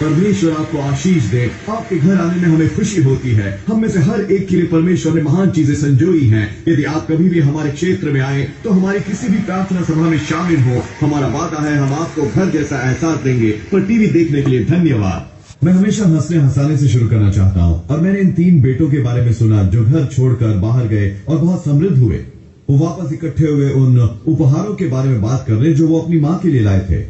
परमेश्वर आपको आशीष दे। आपके घर आने में हमें खुशी होती है। हम में से हर एक के लिए परमेश्वर ने महान चीजें संजोई हैं। यदि आप कभी भी हमारे क्षेत्र में आए तो हमारी किसी भी प्रार्थना सभा में शामिल हो, हमारा वादा है हम आपको घर जैसा एहसास देंगे। पर टीवी देखने के लिए धन्यवाद। मैं हमेशा हंसने हंसाने से शुरू करना चाहता हूँ, और मैंने इन 3 बेटों के बारे में सुना जो घर छोड़कर बाहर गए और बहुत समृद्ध हुए। वो वापस इकट्ठे हुए उन उपहारों के बारे में बात कर रहे जो वो अपनी माँ के लिए लाए थे।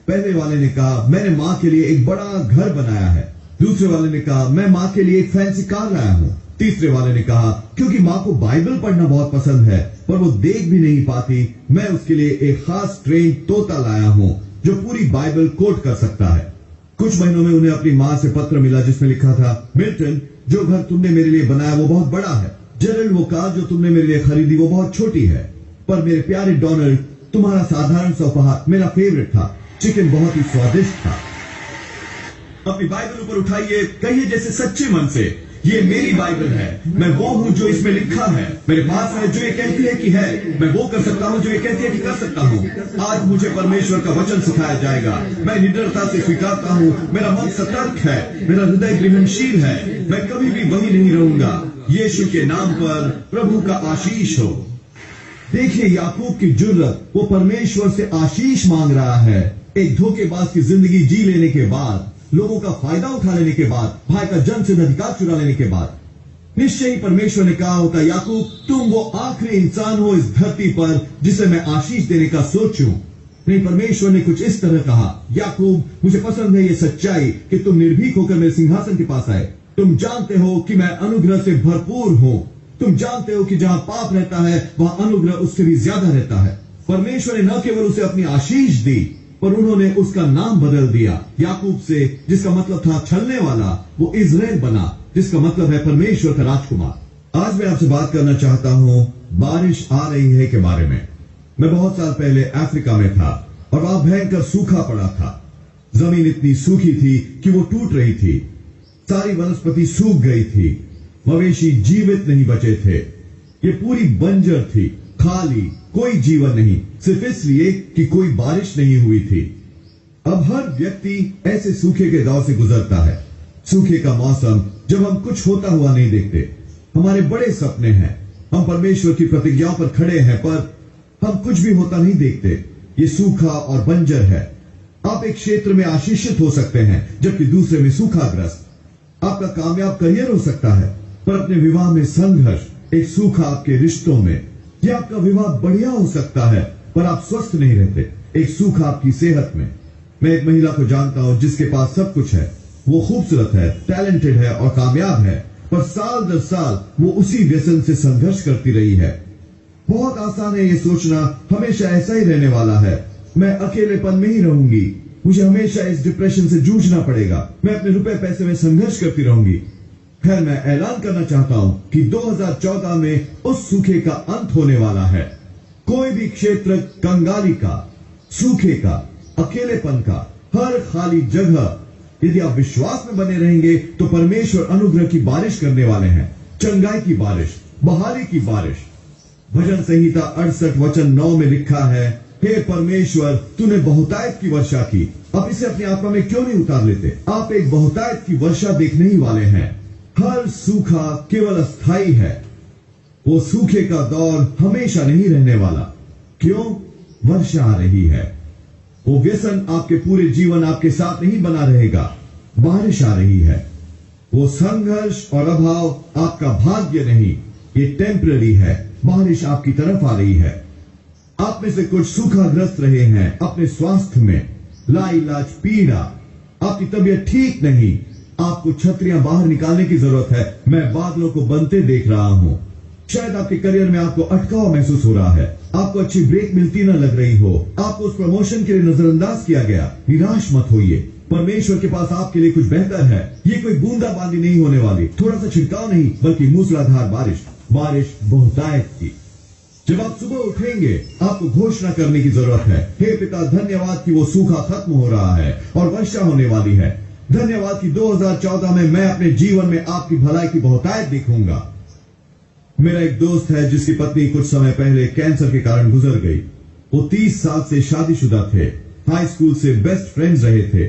पहले वाले ने कहा, मैंने माँ के लिए एक बड़ा घर बनाया है। दूसरे वाले ने कहा, मैं माँ के लिए एक फैंसी कार लाया हूँ। तीसरे वाले ने कहा, क्योंकि माँ को बाइबल पढ़ना बहुत पसंद है पर वो देख भी नहीं पाती, मैं उसके लिए एक खास ट्रेन तोता लाया हूँ जो पूरी बाइबल कोट कर सकता है। कुछ महीनों में उन्हें अपनी माँ से पत्र मिला जिसमें लिखा था, मिल्टन, जो घर तुमने मेरे लिए बनाया वो बहुत बड़ा है। जेरल्ड, वो कार जो तुमने मेरे लिए खरीदी वो बहुत छोटी है। पर मेरे प्यारे डोनाल्ड, तुम्हारा साधारण सा उपहार मेरा फेवरेट था। चिकन बहुत ही स्वादिष्ट था। अपनी बाइबल ऊपर उठाइए, कहिए जैसे सच्चे मन से, ये मेरी बाइबल है। मैं वो हूँ जो इसमें लिखा है। मेरे पास है जो ये कहती है कि है। मैं वो कर सकता हूँ जो ये कहती है कि कर सकता हूँ। आज मुझे परमेश्वर का वचन सिखाया जाएगा। मैं निडरता से स्वीकारता हूँ। मेरा मन सतर्क है। मेरा हृदय ग्रहणशील है। मैं कभी भी वही नहीं रहूंगा। यीशु के नाम पर प्रभु का आशीष हो। देखिए याकूब की जुर्रत, वो परमेश्वर से आशीष मांग रहा है। एक धोखेबाज की जिंदगी जी लेने के बाद, लोगों का फायदा उठा लेने के बाद, भाई का जन्मसिद्ध अधिकार चुरा लेने के बाद, निश्चय ही परमेश्वर ने कहा होता, याकूब, तुम वो आखिरी इंसान हो इस धरती पर जिसे मैं आशीष देने का सोचूं। नहीं, परमेश्वर ने कुछ इस तरह कहा, याकूब, मुझे पसंद है ये सच्चाई कि तुम निर्भीक होकर मेरे सिंहासन के पास आए। तुम जानते हो कि मैं अनुग्रह से भरपूर हूं। तुम जानते हो कि जहां पाप रहता है वहां अनुग्रह उससे भी ज्यादा रहता है। परमेश्वर ने न केवल उसे अपनी आशीष दी, पर उन्होंने उसका नाम बदल दिया। याकूब से, जिसका मतलब था छलने वाला, वो इज़राइल बना, जिसका मतलब है परमेश्वर का राजकुमार। आज मैं आपसे बात करना चाहता हूं बारिश आ रही है के बारे में। मैं बहुत साल पहले अफ्रीका में था और वहां भयंकर सूखा पड़ा था। जमीन इतनी सूखी थी कि वो टूट रही थी। सारी वनस्पति सूख गई थी। मवेशी जीवित नहीं बचे थे। ये पूरी बंजर थी, खाली, कोई जीवन नहीं, सिर्फ इसलिए कि कोई बारिश नहीं हुई थी। अब हर व्यक्ति ऐसे सूखे के दौर से गुजरता है। सूखे का मौसम जब हम कुछ होता हुआ नहीं देखते। हमारे बड़े सपने हैं, हम परमेश्वर की प्रतिज्ञाओं पर खड़े हैं, पर हम कुछ भी होता नहीं देखते। ये सूखा और बंजर है। आप एक क्षेत्र में आशीषित हो सकते हैं जबकि दूसरे में सूखाग्रस्त। आपका कामयाब करियर हो सकता है पर अपने विवाह में संघर्ष। एक सूखा आपके रिश्तों में, या आपका विवाह बढ़िया हो सकता है पर आप स्वस्थ नहीं रहते। एक सूखा आपकी सेहत में। मैं एक महिला को जानता हूं जिसके पास सब कुछ है। वो खूबसूरत है, टैलेंटेड है और कामयाब है, पर साल दर साल वो उसी व्यसन से संघर्ष करती रही है। बहुत आसान है ये सोचना, हमेशा ऐसा ही रहने वाला है। मैं अकेलेपन में ही रहूंगी। मुझे हमेशा इस डिप्रेशन से जूझना पड़ेगा। मैं अपने रुपए पैसे में संघर्ष करती रहूंगी। खैर, मैं ऐलान करना चाहता हूं कि 2014 में उस सूखे का अंत होने वाला है। कोई भी क्षेत्र कंगाली का, सूखे का, अकेलेपन का, हर खाली जगह, यदि आप विश्वास में बने रहेंगे तो परमेश्वर अनुग्रह की बारिश करने वाले हैं। चंगाई की बारिश, बहाली की बारिश। भजन संहिता 68 वचन 9 में लिखा है, हे परमेश्वर, तूने बहुतायत की वर्षा की। आप इसे अपनी आत्मा में क्यों नहीं उतार लेते? आप एक बहुतायत की वर्षा देखने ही वाले हैं। हर सूखा केवल अस्थाई है। वो सूखे का दौर हमेशा नहीं रहने वाला। क्यों? वर्षा आ रही है। वो व्यसन आपके पूरे जीवन आपके साथ नहीं बना रहेगा। बारिश आ रही है। वो संघर्ष और अभाव आपका भाग्य नहीं, ये टेम्पररी है। बारिश आपकी तरफ आ रही है। आप में से कुछ सूखाग्रस्त रहे हैं अपने स्वास्थ्य में, लाइलाज पीड़ा, आपकी तबीयत ठीक नहीं, आपको छतरियां बाहर निकालने की जरूरत है। मैं बादलों को बनते देख रहा हूं। शायद आपके करियर में आपको अटकाव महसूस हो रहा है। आपको अच्छी ब्रेक मिलती न लग रही हो। आपको उस प्रमोशन के लिए नजरअंदाज किया गया। निराश मत होइए, परमेश्वर के पास आपके लिए कुछ बेहतर है। ये कोई बूंदाबांदी नहीं होने वाली, थोड़ा सा छिड़काव नहीं, बल्कि मूसलाधार बारिश। बारिश बहुतायत की। जब आप सुबह उठेंगे आपको घोषणा करने की जरूरत है, हे पिता, धन्यवाद कि वो सूखा खत्म हो रहा है और वर्षा होने वाली है। धन्यवाद कि 2014 में मैं अपने जीवन में आपकी भलाई की बहुतायत देखूंगा। मेरा एक दोस्त है जिसकी पत्नी कुछ समय पहले कैंसर के कारण गुजर गई। वो 30 साल से शादीशुदा थे, हाई स्कूल से बेस्ट फ्रेंड्स रहे थे।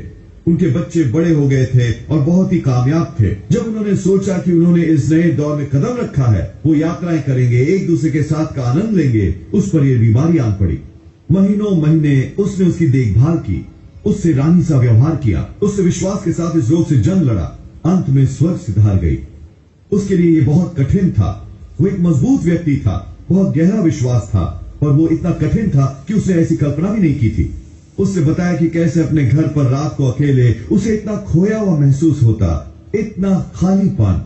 उनके बच्चे बड़े हो गए थे और बहुत ही कामयाब थे। जब उन्होंने सोचा कि उन्होंने इस नए दौर में कदम रखा है, वो यात्राएं करेंगे, एक दूसरे के साथ का आनंद लेंगे, उस पर यह बीमारी आन पड़ी। महीनों महीने उसने उसकी देखभाल की, उससे रानी सा व्यवहार किया, उससे विश्वास के साथ इस रोग से जंग लड़ा। अंत में स्वर्ग से धार गई। उसके लिए ये बहुत कठिन था। वो एक मजबूत व्यक्ति था, बहुत गहरा विश्वास था, पर वो इतना कठिन था कि उसने ऐसी कल्पना भी नहीं की थी। उसने बताया कि कैसे अपने घर पर रात को अकेले उसे इतना खोया हुआ महसूस होता, इतना खालीपन।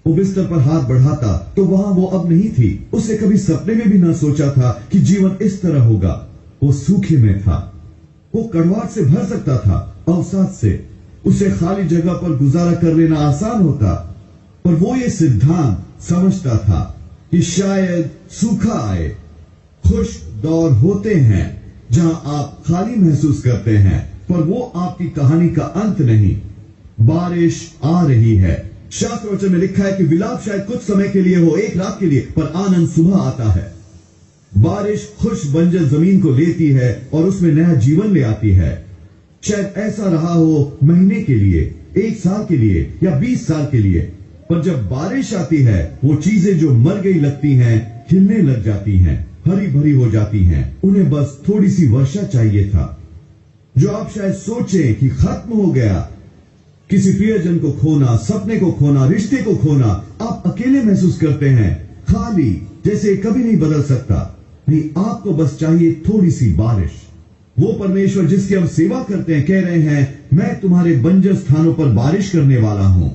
वो बिस्तर पर हाथ बढ़ाता तो वहां वो अब नहीं थी। उसने कभी सपने में भी ना सोचा था कि जीवन इस तरह होगा। वो सूखे में था, वो कड़वाहट से भर सकता था, अवसाद से। उसे खाली जगह पर गुजारा कर लेना आसान होता, पर वो ये सिद्धांत समझता था कि शायद सूखा आए। खुश दौर होते हैं जहां आप खाली महसूस करते हैं, पर वो आपकी कहानी का अंत नहीं। बारिश आ रही है। शास्त्र वचन में लिखा है कि विलाप शायद कुछ समय के लिए हो, एक रात के लिए, पर आनंद सुबह आता है। बारिश खुश बंजर जमीन को लेती है और उसमें नया जीवन ले आती है। शायद ऐसा रहा हो महीने के लिए, एक साल के लिए या 20 साल के लिए, पर जब बारिश आती है वो चीजें जो मर गई लगती हैं खिलने लग जाती हैं, हरी भरी हो जाती हैं। उन्हें बस थोड़ी सी वर्षा चाहिए था। जो आप शायद सोचें कि खत्म हो गया, किसी प्रियजन को खोना, सपने को खोना, रिश्ते को खोना, आप अकेले महसूस करते हैं, खाली, जैसे कभी नहीं बदल सकता। नहीं, आपको बस चाहिए थोड़ी सी बारिश। वो परमेश्वर जिसकी हम सेवा करते हैं कह रहे हैं, मैं तुम्हारे बंजर स्थानों पर बारिश करने वाला हूं।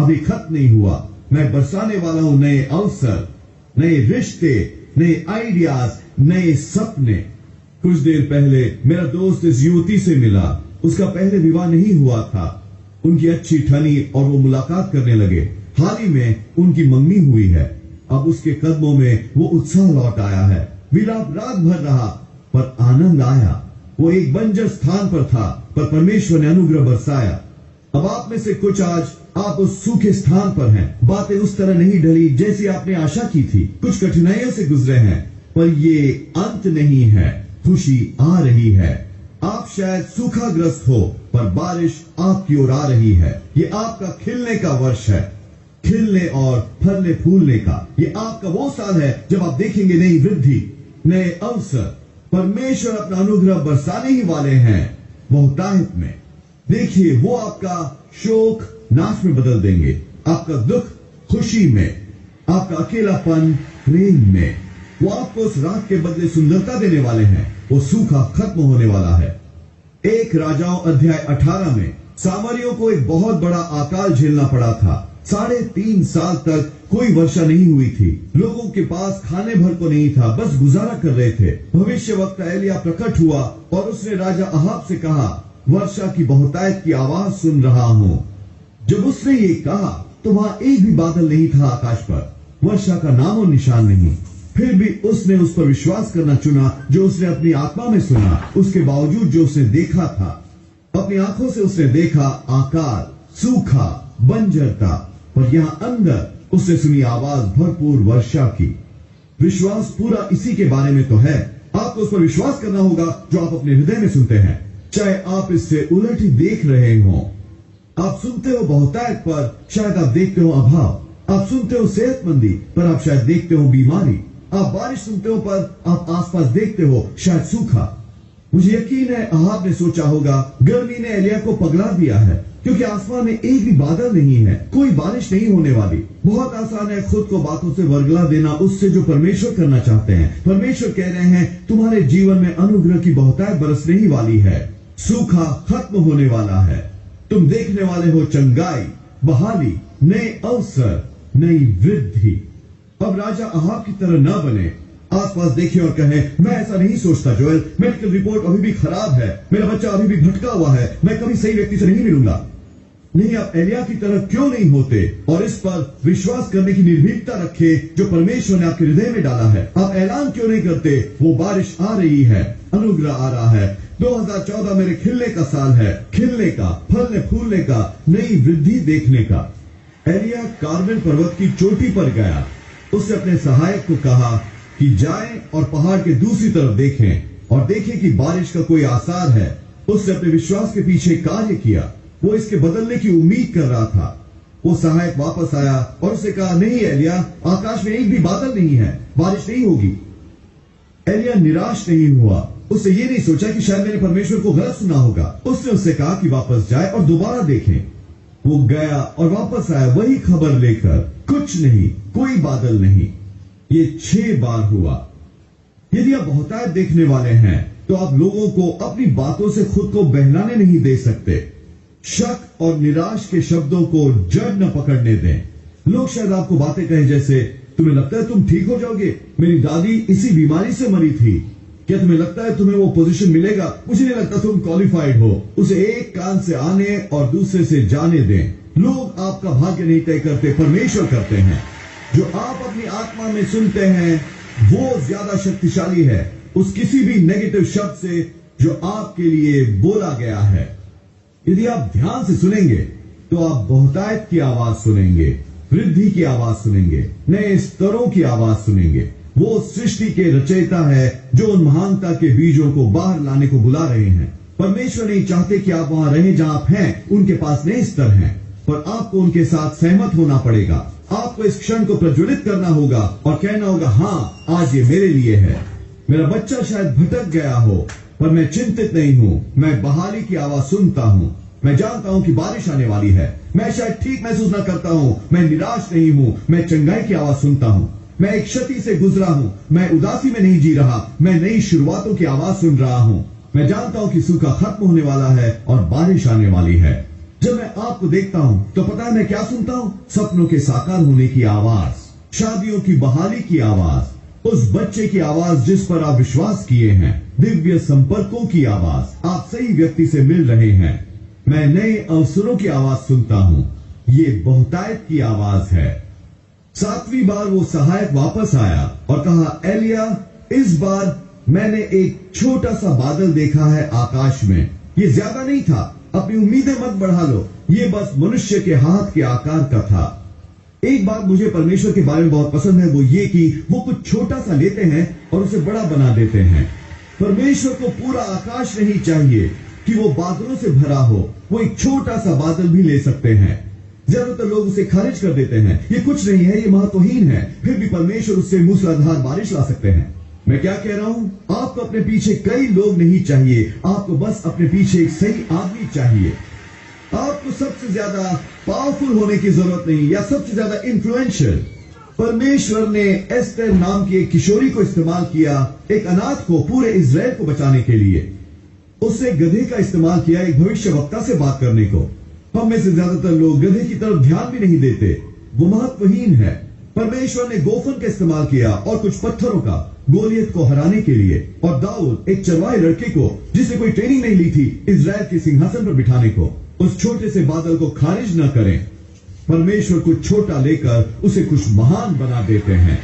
अभी खत्म नहीं हुआ, मैं बरसाने वाला हूं नए अवसर, नए रिश्ते, नए आइडियाज, नए सपने। कुछ देर पहले मेरा दोस्त इस युवती से मिला। उसका पहले विवाह नहीं हुआ था। उनकी अच्छी ठनी और वो मुलाकात करने लगे। हाल ही में उनकी मंगनी हुई है। अब उसके कदमों में वो उत्साह लौट आया है। विलाप रात भर रहा, पर आनंद आया। वो एक बंजर स्थान पर था, पर परमेश्वर ने अनुग्रह बरसाया। अब आप में से कुछ आज आप उस सूखे स्थान पर हैं। बातें उस तरह नहीं ढली जैसी आपने आशा की थी। कुछ कठिनाइयों से गुजरे हैं, पर ये अंत नहीं है। खुशी आ रही है। आप शायद सूखाग्रस्त हो, पर बारिश आपकी ओर आ रही है। ये आपका खिलने का वर्ष है, खिलने और फलने फूलने का। ये आपका वो साल है जब आप देखेंगे नई वृद्धि, नए अवसर। परमेश्वर अपना अनुग्रह बरसाने ही वाले हैं बहुतायत में। देखिए, वो आपका शोक नाश में बदल देंगे, आपका दुख खुशी में, आपका अकेलापन प्रेम में। वो आपको उस रात के बदले सुंदरता देने वाले हैं। वो सूखा खत्म होने वाला है। एक राजाओं अध्याय 18 में सामरियों को एक बहुत बड़ा अकाल झेलना पड़ा था। 3.5 साल तक कोई वर्षा नहीं हुई थी। लोगों के पास खाने भर को नहीं था, बस गुजारा कर रहे थे। भविष्यवक्ता एलिया प्रकट हुआ और उसने राजा अहाब से कहा, वर्षा की बहुतायत की आवाज सुन रहा हूं। जब उसने ये कहा तो वहां एक भी बादल नहीं था आकाश पर, वर्षा का नामो निशान नहीं। फिर भी उसने उस पर विश्वास करना चुना जो उसने अपनी आत्मा में सुना। उसके बावजूद जो उसने देखा था, अपनी आंखों से उसने देखा आकार, सूखा, बंजरता, पर यहां अंदर उसने सुनी आवाज भरपूर वर्षा की। विश्वास पूरा इसी के बारे में तो है। आपको उस पर विश्वास करना होगा जो आप अपने हृदय में सुनते हैं, चाहे आप इससे उलट ही देख रहे हों। आप सुनते हो बहुतायत, पर शायद आप देखते हो अभाव। आप सुनते हो सेहतमंदी, पर आप शायद देखते हो बीमारी। आप बारिश सुनते हो, पर आप आसपास देखते हो शायद सूखा। मुझे यकीन है अहाब ने सोचा होगा, गर्मी ने एलिया को पगला दिया है, क्योंकि आसमान में एक भी बादल नहीं है, कोई बारिश नहीं होने वाली। बहुत आसान है खुद को बातों से वर्गला देना उससे जो परमेश्वर करना चाहते हैं। परमेश्वर कह रहे हैं, तुम्हारे जीवन में अनुग्रह की बहुतायत बरसने ही वाली है। सूखा खत्म होने वाला है। तुम देखने वाले हो चंगाई, बहाली, नए अवसर, नई वृद्धि। अब राजा अहाब की तरह न बने। आसपास देखे और कहे, मैं ऐसा नहीं सोचता जोएल, मेडिकल रिपोर्ट अभी भी खराब है, मेरा बच्चा अभी भी भटका हुआ है, मैं कभी सही व्यक्ति से नहीं मिलूंगा। नहीं, आप एलिया की तरह क्यों नहीं होते और इस पर विश्वास करने की निर्भीकता रखे जो परमेश्वर ने आपके हृदय में डाला है। आप ऐलान क्यों नहीं करते, वो बारिश आ रही है, अनुग्रह आ रहा है। 2014 मेरे खिलने का साल है, खिलने का, फलने फूलने का, नई वृद्धि देखने का। एलिया कार्मेल पर्वत की चोटी पर गया। उसने अपने सहायक को कहा कि जाएं और पहाड़ के दूसरी तरफ देखें और देखें कि बारिश का कोई आसार है। उसने अपने विश्वास के पीछे कार्य किया। वो इसके बदलने की उम्मीद कर रहा था। वो सहायक वापस आया और उसने कहा, नहीं एलिया, आकाश में एक भी बादल नहीं है, बारिश नहीं होगी। एलिया निराश नहीं हुआ। उसने ये नहीं सोचा कि शायद मैंने परमेश्वर को गलत सुना होगा। उसने उससे कहा कि वापस जाए और दोबारा देखें। वो गया और वापस आया वही खबर लेकर, कुछ नहीं, कोई बादल नहीं। ये 6 बार हुआ। यदि आप बहुतायत देखने वाले हैं तो आप लोगों को अपनी बातों से खुद को बहलाने नहीं दे सकते। शक और निराश के शब्दों को जड़ न पकड़ने दें। लोग शायद आपको बातें कहें जैसे, तुम्हें लगता है तुम ठीक हो जाओगे? मेरी दादी इसी बीमारी से मरी थी। क्या तुम्हें लगता है तुम्हें वो पोजीशन मिलेगा? मुझे नहीं लगता तुम क्वालिफाइड हो। उसे एक कान से आने और दूसरे से जाने दें। लोग आपका भाग्य नहीं तय करते, परमेश्वर करते हैं। जो आप अपनी आत्मा में सुनते हैं वो ज्यादा शक्तिशाली है उस किसी भी नेगेटिव शब्द से जो आपके लिए बोला गया है। यदि आप ध्यान से सुनेंगे तो आप बहुतायत की आवाज सुनेंगे, वृद्धि की आवाज सुनेंगे, नए स्तरों की आवाज सुनेंगे। वो सृष्टि के रचयिता है जो उन महानता के बीजों को बाहर लाने को बुला रहे हैं। परमेश्वर नहीं चाहते कि आप वहां रहें जहां आप हैं। उनके पास नए स्तर हैं, पर आपको उनके साथ सहमत होना पड़ेगा। आपको इस क्षण को प्रज्वलित करना होगा और कहना होगा, हाँ, आज ये मेरे लिए है। मेरा बच्चा शायद भटक गया हो, पर मैं चिंतित नहीं हूं। मैं बहाली की आवाज सुनता हूं। मैं जानता हूं कि बारिश आने वाली है। मैं शायद ठीक महसूस न करता हूं, मैं निराश नहीं हूं। मैं चंगाई की आवाज सुनता हूं। मैं एक क्षति से गुजरा हूं। मैं उदासी में नहीं जी रहा। मैं नई शुरुआतों की आवाज सुन रहा हूं। मैं जानता हूं कि सूखा खत्म होने वाला है और बारिश आने वाली है। जब मैं आपको देखता हूं तो पता है मैं क्या सुनता हूं? सपनों के साकार होने की आवाज, शादियों की बहाली की आवाज, उस बच्चे की आवाज जिस पर आप विश्वास किए हैं, दिव्य संपर्कों की आवाज। आप सही व्यक्ति से मिल रहे हैं। मैं नए अवसरों की आवाज सुनता हूं। ये बहुतायत की आवाज है। 7वीं बार वो सहायक वापस आया और कहा, एलिया, इस बार मैंने एक छोटा सा बादल देखा है आकाश में। ये ज्यादा नहीं था। अपनी उम्मीदें मत बढ़ा लो। ये बस मनुष्य के हाथ के आकार का था। एक बात मुझे परमेश्वर के बारे में बहुत पसंद है, वो ये कि वो कुछ छोटा सा लेते हैं और उसे बड़ा बना देते हैं। परमेश्वर को पूरा आकाश नहीं चाहिए कि वो बादलों से भरा हो। वो एक छोटा सा बादल भी ले सकते हैं। ज्यादातर लोग उसे खारिज कर देते हैं। ये कुछ नहीं है, ये महत्वहीन है। फिर भी परमेश्वर उससे मूसलाधार बारिश ला सकते हैं। मैं क्या कह रहा हूं? आपको अपने पीछे कई लोग नहीं चाहिए। आपको बस अपने पीछे एक सही आदमी चाहिए। आपको सबसे ज्यादा पावरफुल होने की जरूरत नहीं या सबसे ज्यादा इन्फ्लुएंशियल। परमेश्वर ने एस्तर नाम की एक किशोरी को इस्तेमाल किया, एक अनाथ को पूरे इजराइल को बचाने के लिए। उसने गधे का इस्तेमाल किया एक भविष्यवक्ता से बात करने को। हम में से ज्यादातर लोग गधे की तरफ ध्यान भी नहीं देते। वो महत्वहीन है। परमेश्वर ने गोफन का इस्तेमाल किया और कुछ पत्थरों का गोलियत को हराने के लिए, और दाऊद एक चरवाहे लड़के को जिसने कोई ट्रेनिंग नहीं ली थी इजराइल के सिंहासन पर बिठाने को। उस छोटे से बादल को खारिज न करें। परमेश्वर कुछ छोटा लेकर उसे कुछ महान बना देते हैं।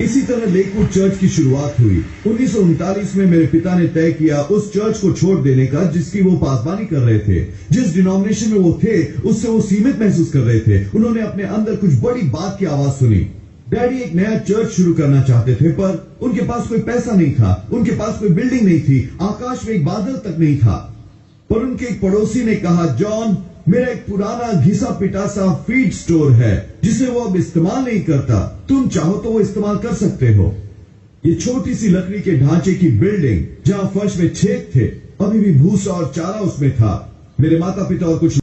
इसी तरह लेकवुड चर्च की शुरुआत हुई। 1939 में मेरे पिता ने तय किया उस चर्च को छोड़ देने का जिसकी वो पासबानी कर रहे थे। जिस डिनोमिनेशन में वो थे उससे वो सीमित महसूस कर रहे थे। उन्होंने अपने अंदर कुछ बड़ी बात की आवाज सुनी। डैडी एक नया चर्च शुरू करना चाहते थे, पर उनके पास कोई पैसा नहीं था। उनके पास कोई बिल्डिंग नहीं थी। आकाश में एक बादल तक नहीं था। पर उनके एक पड़ोसी ने कहा, जॉन, मेरा एक पुराना घिसा पिटा सा फीड स्टोर है जिसे वो अब इस्तेमाल नहीं करता। तुम चाहो तो वो इस्तेमाल कर सकते हो। ये छोटी सी लकड़ी के ढांचे की बिल्डिंग जहां फर्श में छेद थे, अभी भी भूसा और चारा उसमें था। मेरे माता पिता और कुछ